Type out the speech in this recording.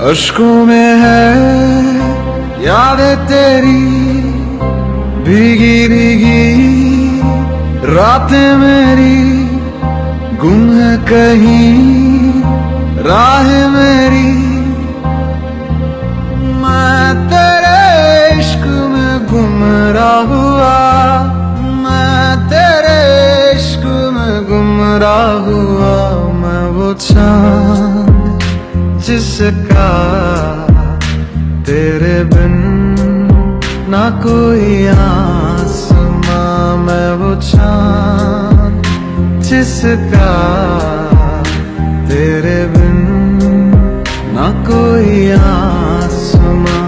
अश्कों में है यादें तेरी, भीगी भीगी रातें मेरी, गुम है कहीं राह मेरी। मैं तेरे इश्क में गुमराह हुआ, मैं तेरे इश्क में गुमराह हुआ। मैं वो चाँद जिसका तेरे बिन ना कोई आसमां, मैं वो चाँद जिसका तेरे बिन ना कोई आसमां।